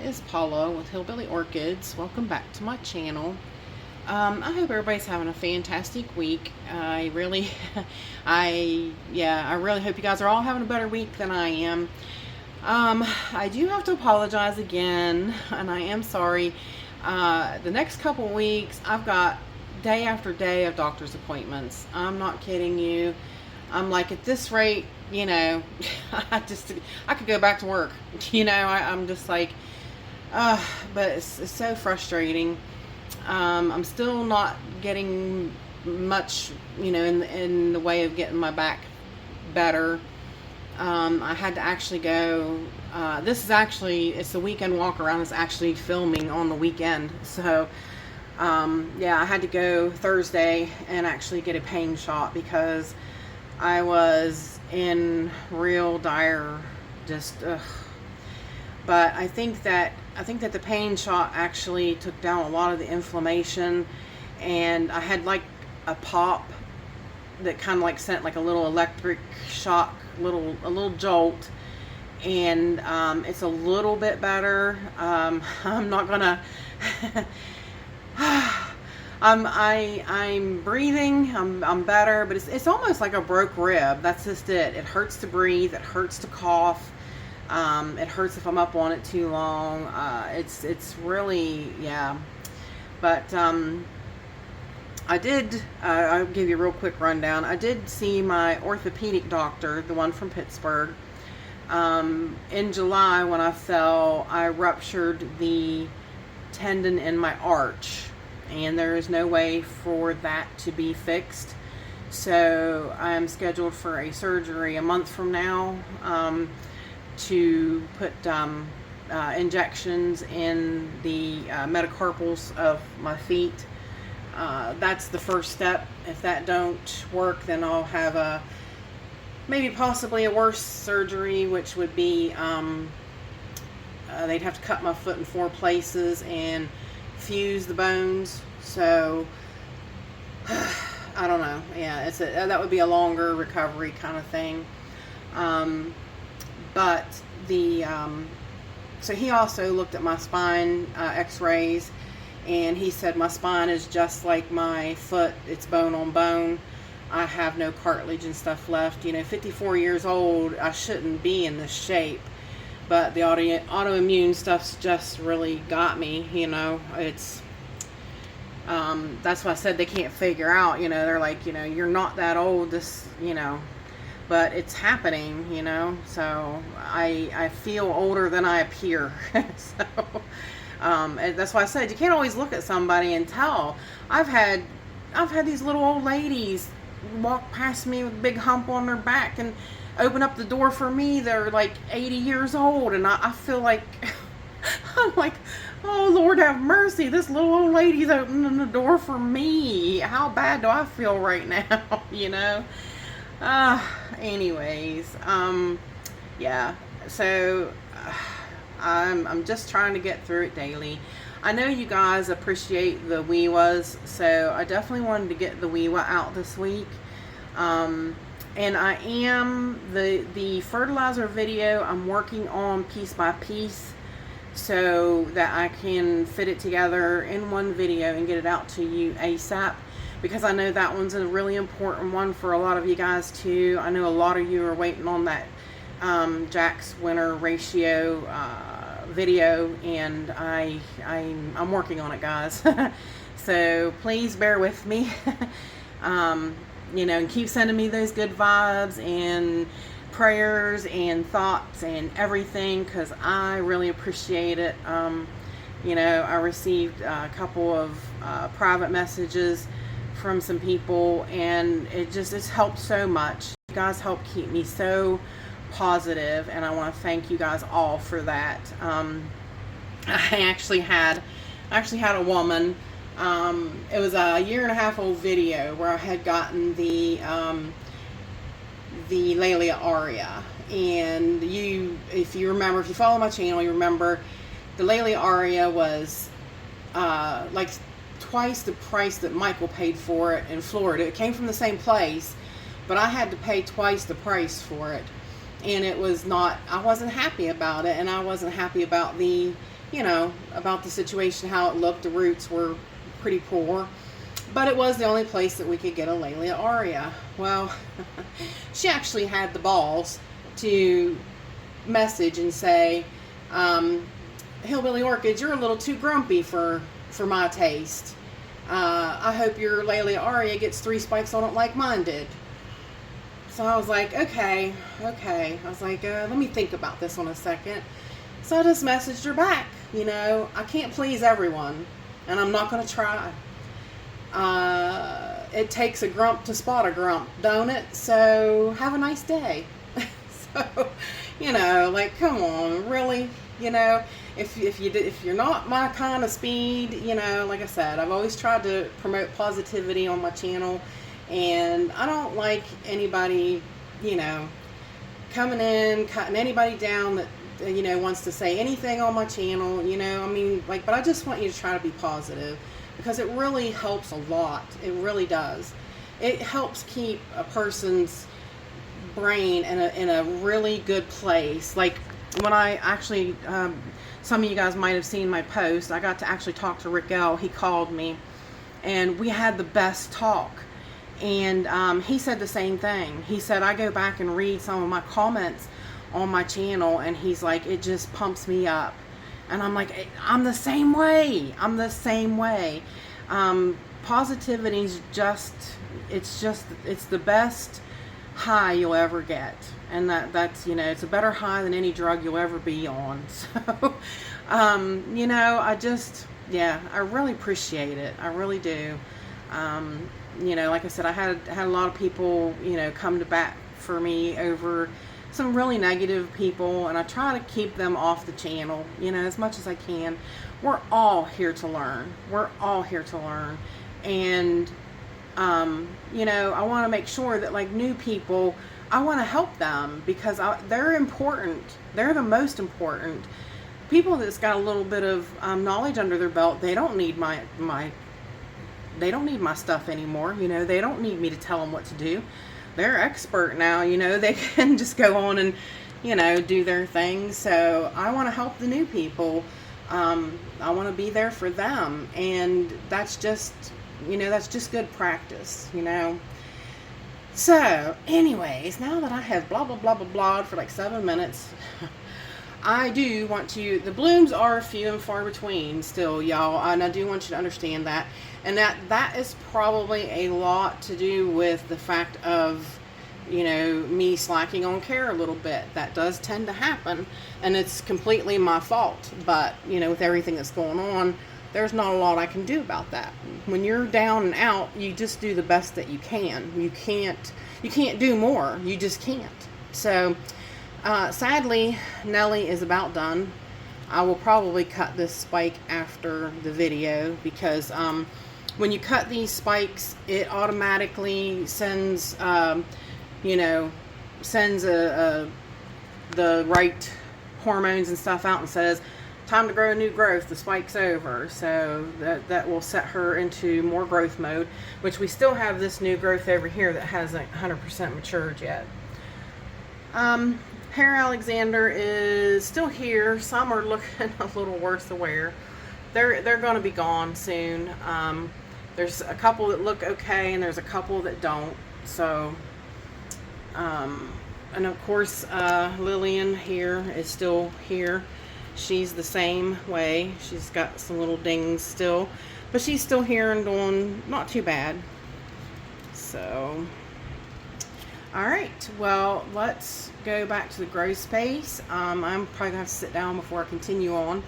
is Paula with Hillbilly Orchids. Welcome back to my channel. I hope everybody's having a fantastic week. I really hope you guys are all having a better week than I am. I do have to apologize again, and I am sorry. The next couple weeks, I've got day after day of doctor's appointments. I'm not kidding you. I'm like, at this rate, you know, I could go back to work. You know, I'm just like, but it's so frustrating. I'm still not getting much, you know, in the way of getting my back better. I had to actually go, it's the weekend walk around. It's actually filming on the weekend. So, yeah, I had to go Thursday and actually get a pain shot because I was in real dire, but I think that the pain shot actually took down a lot of the inflammation, and I had like a pop that kind of like sent like a little electric shock, a little jolt, and it's a little bit better. I'm not gonna I'm breathing, I'm better, but it's almost like a broke rib. That's just it. It hurts to breathe, it hurts to cough, it hurts if I'm up on it too long. It's really, yeah. But I'll give you a real quick rundown. I did see my orthopedic doctor, the one from Pittsburgh. In July when I fell, I ruptured the tendon in my arch, and there is no way for that to be fixed. So I'm scheduled for a surgery a month from now, to put injections in the metacarpals of my feet. That's the first step. If that don't work, then I'll have maybe possibly a worse surgery, which would be they'd have to cut my foot in 4 places and fuse the bones. So I don't know. Yeah, that would be a longer recovery kind of thing. But so he also looked at my spine x-rays, and he said my spine is just like my foot. It's bone on bone. I have no cartilage and stuff left. You know, 54 years old, I shouldn't be in this shape. But the autoimmune stuff's just really got me, you know. It's that's why I said they can't figure out, you know. They're like, you know, you're not that old, you know, but it's happening, you know. So I feel older than I appear. So and that's why I said you can't always look at somebody and tell. I've had these little old ladies walk past me with a big hump on their back and open up the door for me. They're like 80 years old, and I feel like I'm like, oh Lord have mercy, this little old lady's opening the door for me. How bad do I feel right now? You know. Anyways, yeah, so I'm just trying to get through it daily. I know you guys appreciate the WEWAs, so I definitely wanted to get the WEWA out this week. And I am, the fertilizer video, I'm working on piece by piece so that I can fit it together in one video and get it out to you ASAP, because I know that one's a really important one for a lot of you guys too. I know a lot of you are waiting on that Jack's winter ratio video, and I'm working on it, guys. So please bear with me. You know, and keep sending me those good vibes and prayers and thoughts and everything, because I really appreciate it. You know, I received a couple of private messages from some people, and it's helped so much. You guys help keep me so positive, and I want to thank you guys all for that. I actually had a woman, it was a 1.5-year old video where I had gotten the Laelia Arya, and if you follow my channel, you remember the Laelia Arya was like twice the price that Michael paid for it in Florida. It came from the same place, but I had to pay twice the price for it, and it was not, I wasn't happy about it, and I wasn't happy about the you know, about the situation, how it looked. The roots were pretty poor, but it was the only place that we could get a Laelia Arya. Well, she actually had the balls to message and say, Hillbilly Orchids, you're a little too grumpy for my taste. I hope your Laelia Arya gets 3 spikes on it like mine did. So I was like, okay. I was like, let me think about this one a second. So I just messaged her back. You know, I can't please everyone, and I'm not going to try. It takes a grump to spot a grump, don't it? So have a nice day. So, you know, like, come on, really? You know, if you're not my kind of speed, you know, like I said, I've always tried to promote positivity on my channel, and I don't like anybody, you know, coming in, cutting anybody down that, you know, wants to say anything on my channel, you know. I mean, like, but I just want you to try to be positive, because it really helps a lot. It really does. It helps keep a person's brain in a really good place. Like, when I actually, some of you guys might have seen my post, I got to actually talk to Rick L. He called me, and we had the best talk. And he said the same thing. He said, I go back and read some of my comments on my channel, and he's like, it just pumps me up. And I'm like, I'm the same way. I'm the same way. Positivity's just, it's the best high you'll ever get. And that's, you know, it's a better high than any drug you'll ever be on. So, you know, I really appreciate it. I really do. You know, like I said, I had a lot of people, you know, come to bat for me over some really negative people, and I try to keep them off the channel, you know, as much as I can. We're all here to learn. We're all here to learn. And, you know, I want to make sure that, like, new people, I want to help them, because they're important. They're the most important. People that's got a little bit of knowledge under their belt, they don't need they don't need my stuff anymore. You know, they don't need me to tell them what to do. They're expert now, you know, they can just go on and, you know, do their thing. So I want to help the new people. I want to be there for them. And that's just, you know, that's just good practice, you know. So anyways, now that I have blah, blah, blah, blah, blah for like 7 minutes, I do want to, the blooms are few and far between still, y'all, and I do want you to understand that. And that is probably a lot to do with the fact of, you know, me slacking on care a little bit. That does tend to happen, and it's completely my fault. But, you know, with everything that's going on, there's not a lot I can do about that. When you're down and out, you just do the best that you can. You can't do more. You just can't. So, sadly, Nellie is about done. I will probably cut this spike after the video, because when you cut these spikes, it automatically sends, you know, sends the right hormones and stuff out and says, time to grow a new growth, the spike's over. So that will set her into more growth mode, which we still have this new growth over here that hasn't 100% matured yet. Hair Alexander is still here. Some are looking a little worse aware. They're going to be gone soon. There's a couple that look okay, and there's a couple that don't. So, and of course, Lillian here is still here. She's the same way. She's got some little dings still, but she's still here and doing not too bad. So, all right, well, let's go back to the grow space. I'm probably gonna have to sit down before I continue on.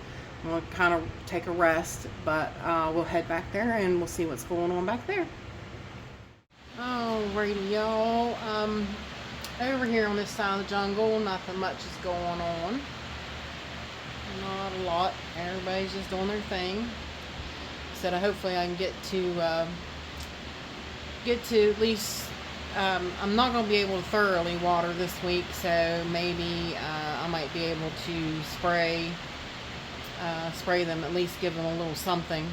I'm gonna kind of take a rest, but we'll head back there and we'll see what's going on back there. Alrighty, y'all. Over here on this side of the jungle, nothing much is going on. Not a lot. Everybody's just doing their thing. So hopefully I can get to at least. I'm not going to be able to thoroughly water this week, so maybe I might be able to spray them, at least give them a little something.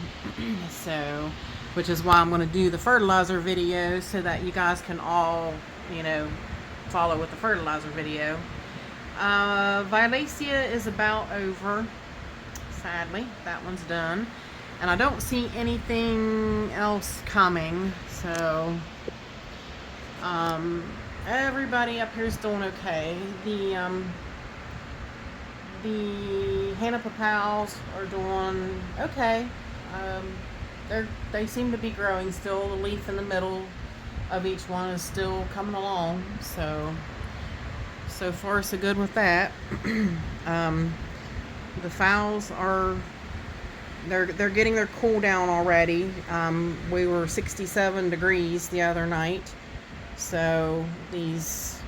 So, which is why I'm going to do the fertilizer video, so that you guys can all, you know, follow with the fertilizer video. Violacia is about over, sadly, that one's done. And I don't see anything else coming, so everybody up here is doing okay. The Hannah Papals are doing okay. They seem to be growing still. The leaf in the middle of each one is still coming along, so far so good with that. The phals are they're getting their cool down already. We were 67 degrees the other night, so these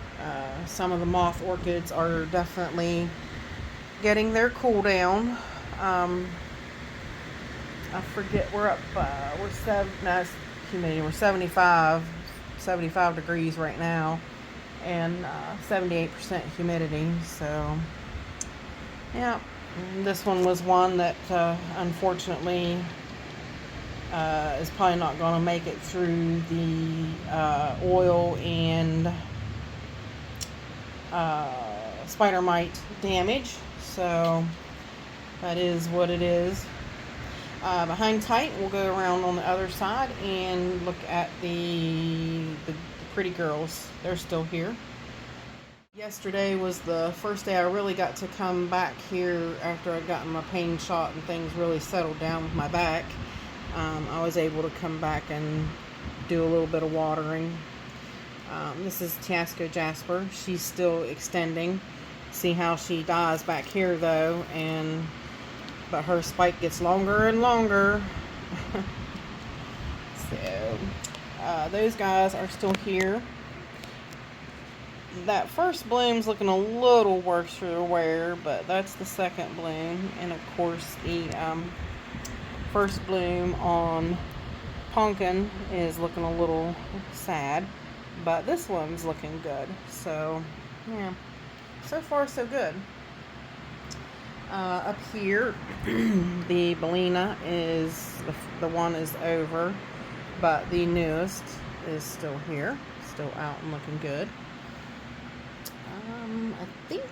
some of the moth orchids are definitely getting their cool down. I forget, we're up, we're 75 degrees right now, and 78% humidity, so yeah. This one was one that unfortunately is probably not going to make it through the oil and spider mite damage, so that is what it is. Behind tight, we'll go around on the other side and look at the pretty girls. They're still here. Yesterday was the first day I really got to come back here after I'd gotten my pain shot and things really settled down with my back. I was able to come back and do a little bit of watering. This is Tiasco Jasper. She's still extending. See how she dies back here though, but her spike gets longer and longer. So those guys are still here. That first bloom's looking a little worse for the wear, but that's the second bloom. And of course the first bloom on pumpkin is looking a little sad, but this one's looking good. So yeah, so far so good. Up here, the Bellina is the one is over, but the newest is still here, still out and looking good. I think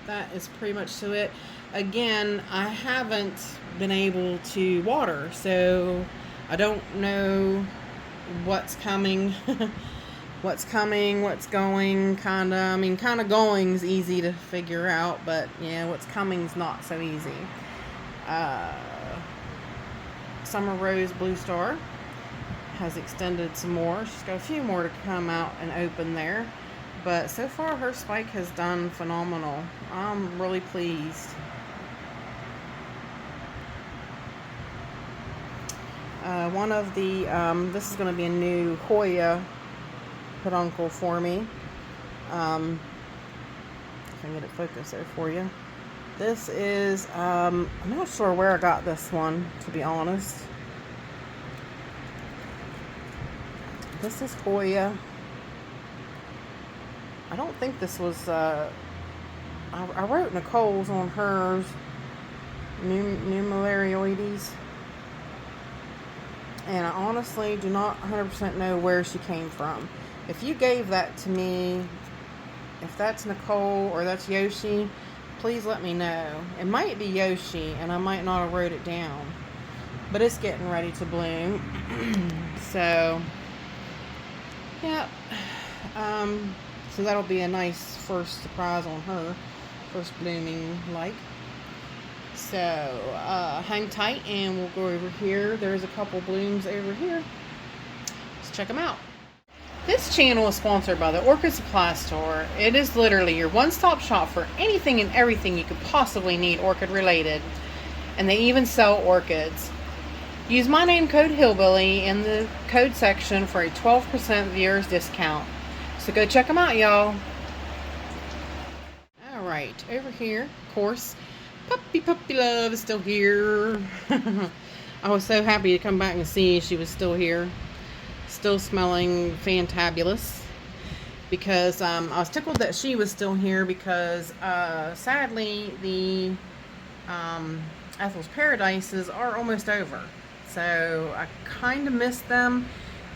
that is pretty much to it. Again, I haven't been able to water, so I don't know what's coming. What's going, kinda going's easy to figure out, but yeah, what's coming's not so easy. Summer Rose Blue Star has extended some more. She's got a few more to come out and open there, but so far her spike has done phenomenal. I'm really pleased. One of the, this is going to be a new Hoya peduncle for me. If I can get it focused there for you. This is, I'm not sure where I got this one, to be honest. This is Hoya. I don't think this was, I wrote Nicole's on hers, Numelarioides. And I honestly do not 100% know where she came from. If you gave that to me, if that's Nicole or that's Yoshi, please let me know. It might be Yoshi, and I might not have wrote it down. But it's getting ready to bloom. So, yeah. So that'll be a nice first surprise on her. First blooming like. So, hang tight and we'll go over here. There's a couple blooms over here. Let's check them out. This channel is sponsored by the Orchid Supply Store. It is literally your one-stop shop for anything and everything you could possibly need orchid related. And they even sell orchids. Use my name code Hillbilly in the code section for a 12% viewers discount. So go check them out, y'all. Alright, over here, of course, Puppy Love is still here. I was so happy to come back and see she was still here. Still smelling fantabulous. Because I was tickled that she was still here because sadly the Ethel's Paradises are almost over. So I kind of missed them.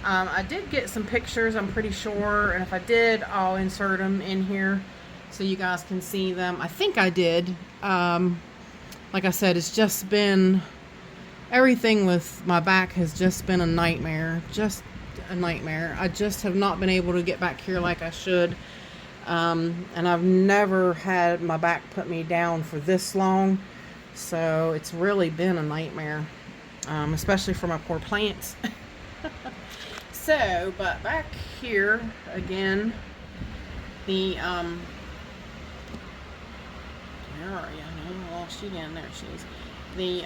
I did get some pictures, I'm pretty sure, and if I did, I'll insert them in here so you guys can see them. I think I did. like I said, it's just been, everything with my back has just been a nightmare. Just a nightmare. I just have not been able to get back here like I should. And I've never had my back put me down for this long. So it's really been a nightmare, especially for my poor plants. So, but back here again, the, where are you? I lost you again. There she is. The,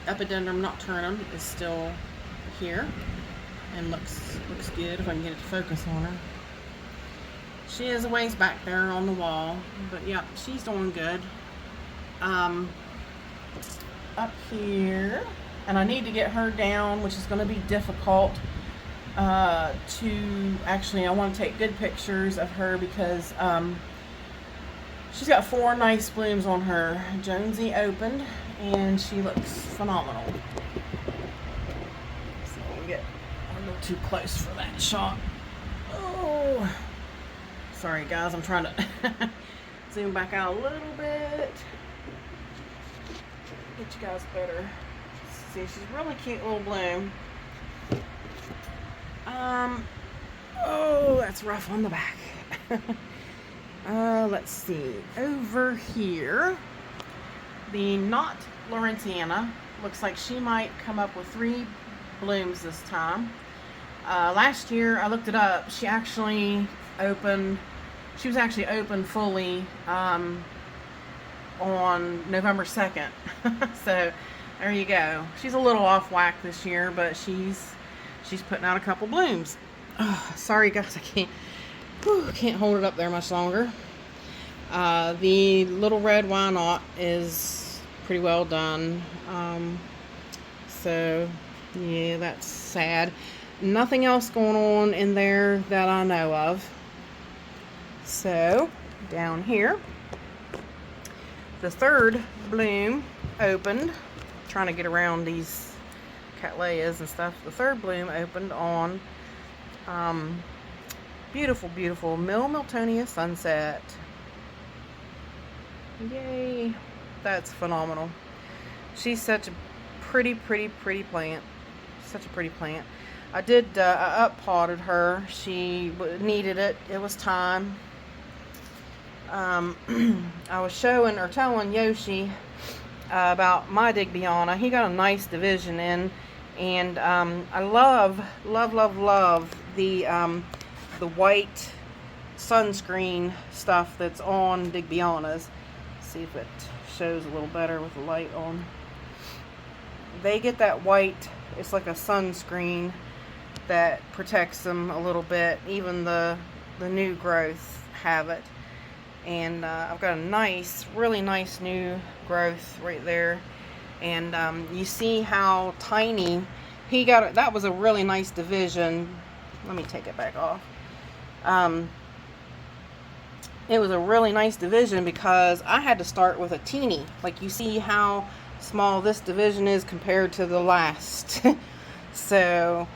Epidendrum nocturnum is still here and looks good if I can get it to focus on her. She is a ways back there on the wall, but yeah, she's doing good. Up here, and I need to get her down, which is going to be difficult. I want to take good pictures of her because she's got 4 nice blooms on her. Jonesy opened, and she looks phenomenal. So I'll get a little too close for that shot. Oh, sorry guys, I'm trying to zoom back out a little bit. Get you guys better. See, she's a really cute little bloom. Oh, that's rough on the back. Let's see. Over here, the Notlaurentiana looks like she might come up with 3 blooms this time. Last year, I looked it up. She was actually open fully on November 2nd. So there you go. She's a little off whack this year, but she's putting out a couple blooms. Oh, sorry guys, I can't hold it up there much longer. The little red why not is pretty well done. So yeah, that's sad. Nothing else going on in there that I know of. So down here, the 3rd bloom opened. Trying to get around these cattleyas and stuff. The 3rd bloom opened on beautiful, beautiful Miltonia Sunset. Yay! That's phenomenal. She's such a pretty plant. Such a pretty plant. I did I up-potted her. She needed it. It was time. I was telling Yoshi about my Digbyana. He got a nice division in, and I love the white sunscreen stuff that's on Digbyanas. See if it shows a little better with the light on. They get that white, it's like a sunscreen that protects them a little bit. Even the new growth have it. And I've got a really nice new growth right there. And you see how tiny he got it. That was a really nice division. Let me take it back off. It was a really nice division because I had to start with a teeny. Like, you see how small this division is compared to the last. So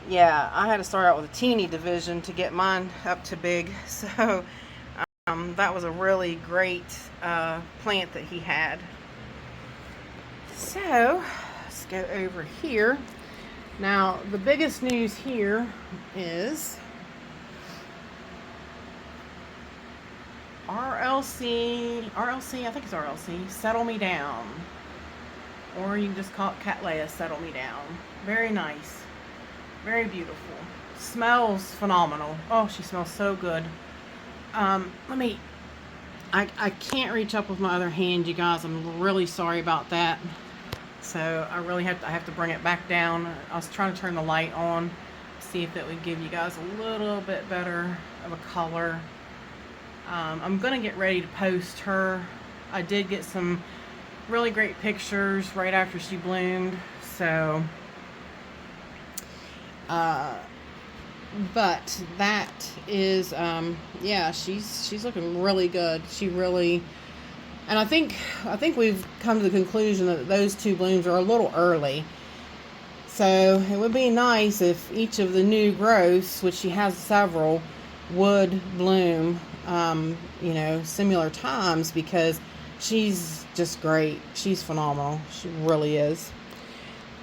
yeah, I had to start out with a teeny division to get mine up to big. So that was a really great plant that he had. So let's go over here. Now the biggest news here is RLC, I think it's RLC, Settle Me Down. Or you can just call it Cattleya Settle Me Down. Very nice. Very beautiful. Smells phenomenal. Oh, she smells so good. I can't reach up with my other hand, you guys. I'm really sorry about that. So I have to bring it back down. I was trying to turn the light on, see if it would give you guys a little bit better of a color. I'm going to get ready to post her. I did get some really great pictures right after she bloomed. So, but that is, yeah, she's looking really good. She really, and I think we've come to the conclusion that those 2 blooms are a little early. So it would be nice if each of the new growths, which she has several, would bloom, you know, similar times, because she's just great. She's phenomenal. She really is.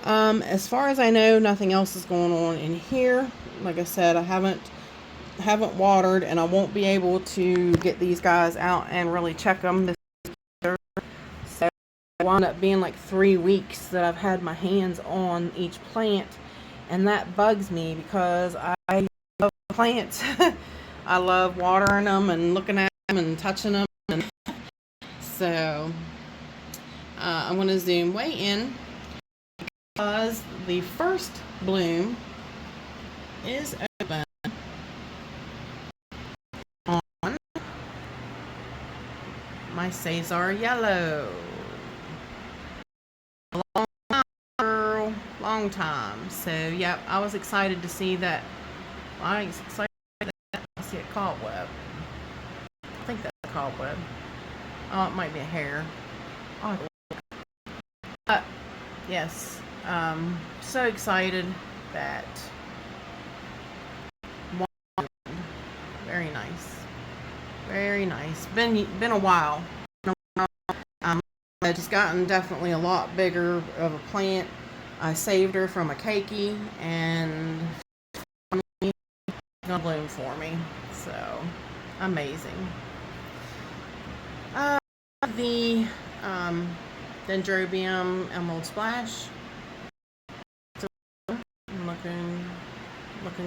As far as I know, nothing else is going on in here. Like I said, I haven't watered, and I won't be able to get these guys out and really check them this year. So it wound up being like 3 weeks that I've had my hands on each plant, and that bugs me because I love plants. I love watering them and looking at them and touching them. And so I'm going to zoom way in because the first bloom is open on my Cesar Yellow. Long time. So yep, I was excited to see that. I was excited to see a cobweb. I think that's a cobweb. Oh, it might be a hair. Oh, yes. So excited that. Very nice. Very nice. Been a while. I've just gotten definitely a lot bigger of a plant. I saved her from a keiki, and she's gonna bloom for me. So amazing. The Dendrobium Emerald Splash, looking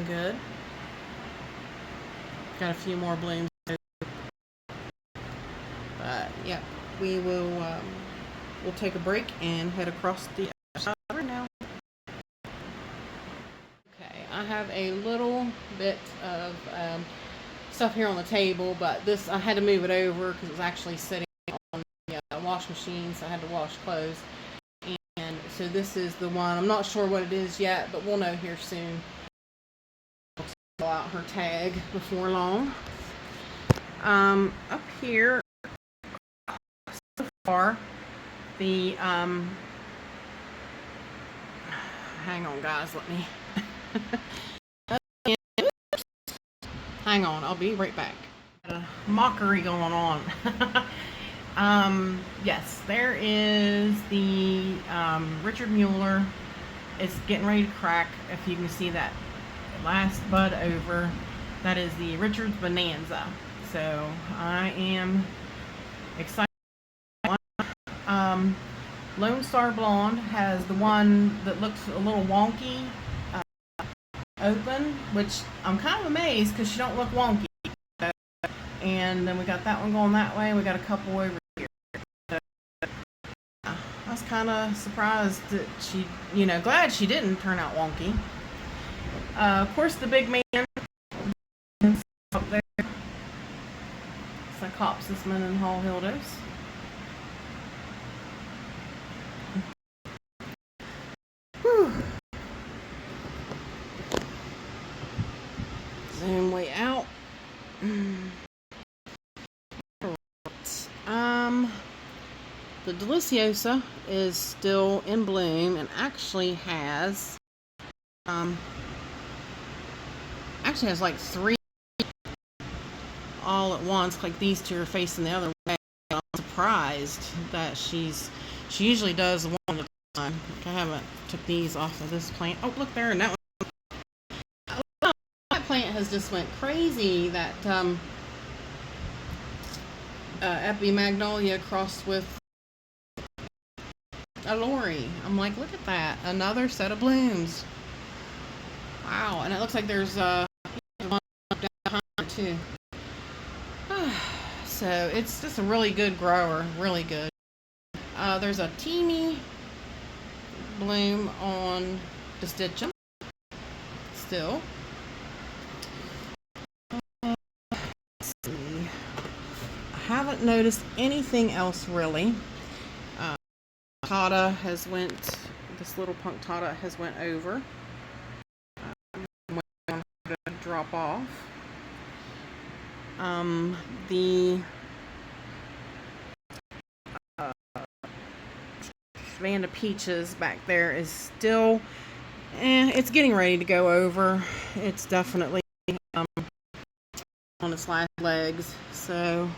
good. Got a few more blooms, but yeah, we will we'll take a break and head across the other side now. Okay, I have a little bit of stuff here on the table, but this I had to move it over because it was actually sitting on the wash machine, so I had to wash clothes. And so this is the one. I'm not sure what it is yet, but we'll know here soon. I'll fill out her tag before long. Up here so far, the hang on guys, let me hang on, I'll be right back. A mockery going on. Yes, there is the Richard Mueller. It's getting ready to crack. If you can see that last bud over, that is the Richard's Bonanza. So I am excited. Lone Star Blonde has the one that looks a little wonky open, which I'm kind of amazed because she don't look wonky. And then we got that one going that way, and we got a couple over here. So, I was kind of surprised that she, glad she didn't turn out wonky. Of course, the big man up there, Cycopsis and Hall Hildos. Whew. Zoom way out. The Deliciosa is still in bloom and actually has like 3 all at once. Like these two are facing the other way. I'm surprised that she usually does one at a time. Like I haven't took these off of this plant. Oh, look there, and that one. That plant has just went crazy. That Epymagnol crossed with a lorry. I'm like, look at that, another set of blooms. Wow, and it looks like there's one down here too. So it's just a really good grower, really good. There's a teeny bloom on the Stitchum still. Let's see. I haven't noticed anything else really. Tata has went. This little punctata has went over. I'm waiting on her to drop off. The Vanda Peaches back there is still, it's getting ready to go over. It's definitely on its last legs. So,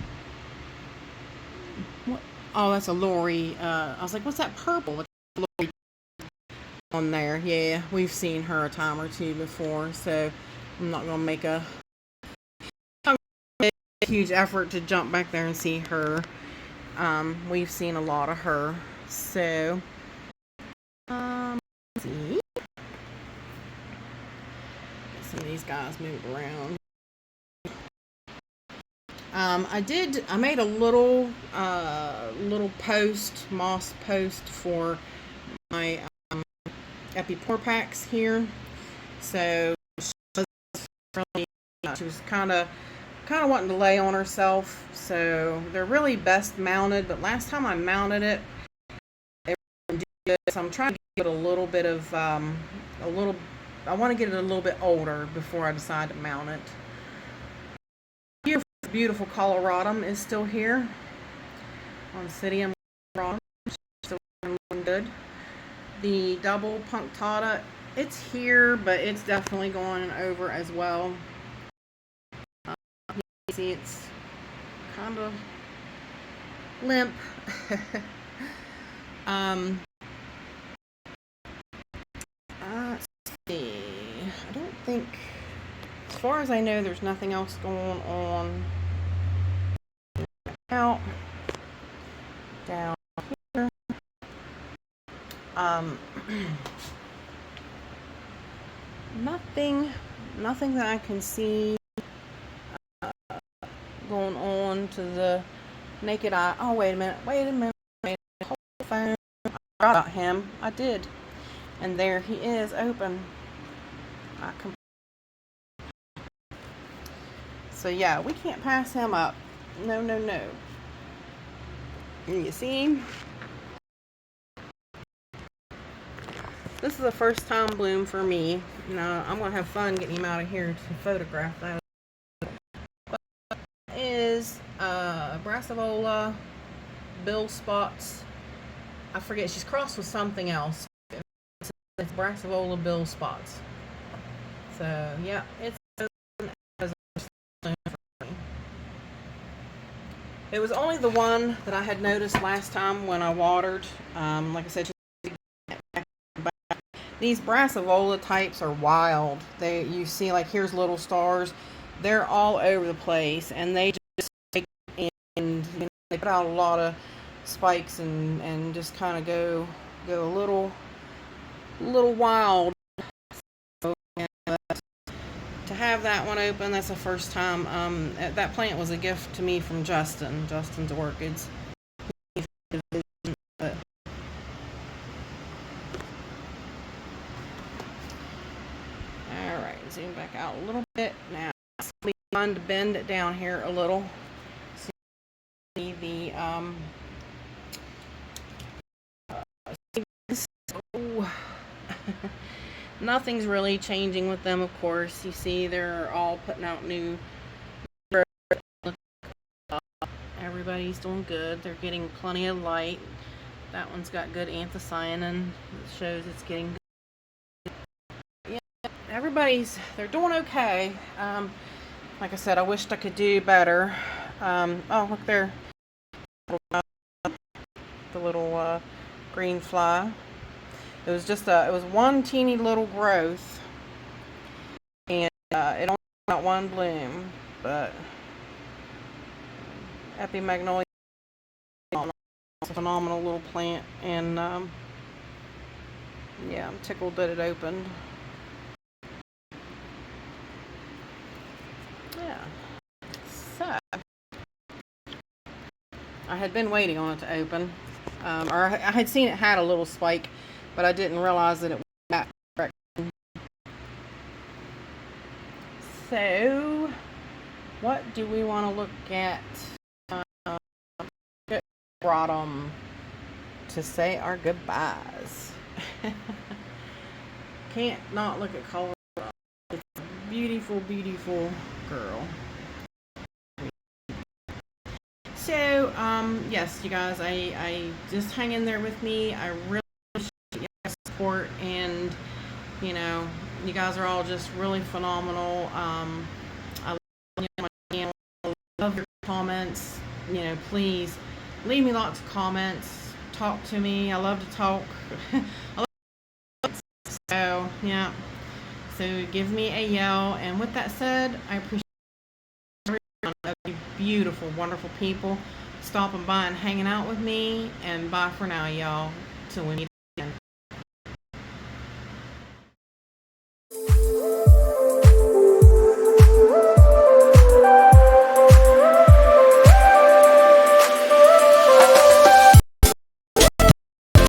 Oh, that's a Lori. I was like, what's that purple? It's Lori on there. Yeah, we've seen her a time or two before, so I'm not gonna make a huge effort to jump back there and see her. We've seen a lot of her. So, let's see. Get some of these guys move around. I made a little post, moss post for my Epypore packs here. So she was kind of wanting to lay on herself. So they're really best mounted, but last time I mounted it, they were good. So I'm trying to give it a little bit of I want to get it a little bit older before I decide to mount it. Beautiful coloratum is still here on Cidium coloratum, still looking good. The double punctata, it's here, but it's definitely going over as well. You can see it's kind of limp. Let's see. I don't think, as far as I know, there's nothing else going on. Out down here. Nothing that I can see going on to the naked eye. Oh, wait a minute. Hold the phone. I forgot about him. I did. And there he is, open. So yeah, we can't pass him up. No. You see him? This is a first time bloom for me. Now I'm gonna have fun getting him out of here to photograph that. Is Brassavola, bill spots. I forget, she's crossed with something else. It's Brassavola bill spots. So yeah, it's. It was only the one that I had noticed last time when I watered. Like I said, these Brassavola types are wild. You see, like, here's little stars. They're all over the place, and they just take and they put out a lot of spikes and just kind of go a little wild. So, to have that one open, that's the first time. That plant was a gift to me from Justin's Orchids. Alright, zoom back out a little bit. Now, it's fun to bend it down here a little. See the, nothing's really changing with them, of course. You see, they're all putting out new. Everybody's doing good. They're getting plenty of light. That one's got good anthocyanin. It shows it's getting good. Yeah, they're doing okay. Like I said, I wished I could do better. Oh, look there. The little green fly. It was one teeny little growth, and it only got one bloom, but Epymagnol is a phenomenal little plant, and yeah, I'm tickled that it opened. Yeah, so I had been waiting on it to open, or I had seen it had a little spike, but I didn't realize that it was that direction. So, what do we want to look at? Brought them to say our goodbyes. Can't not look at color. It's a beautiful, beautiful girl. So, yes, you guys, I just hang in there with me. I really appreciate your support, and you know, you guys are all just really phenomenal. I love you on my channel. I love your comments. You know, please leave me lots of comments. Talk to me. I love to talk. So, yeah. So give me a yell. And with that said, I appreciate every one of you beautiful, wonderful people stopping by and hanging out with me. And bye for now, y'all. Till we meet.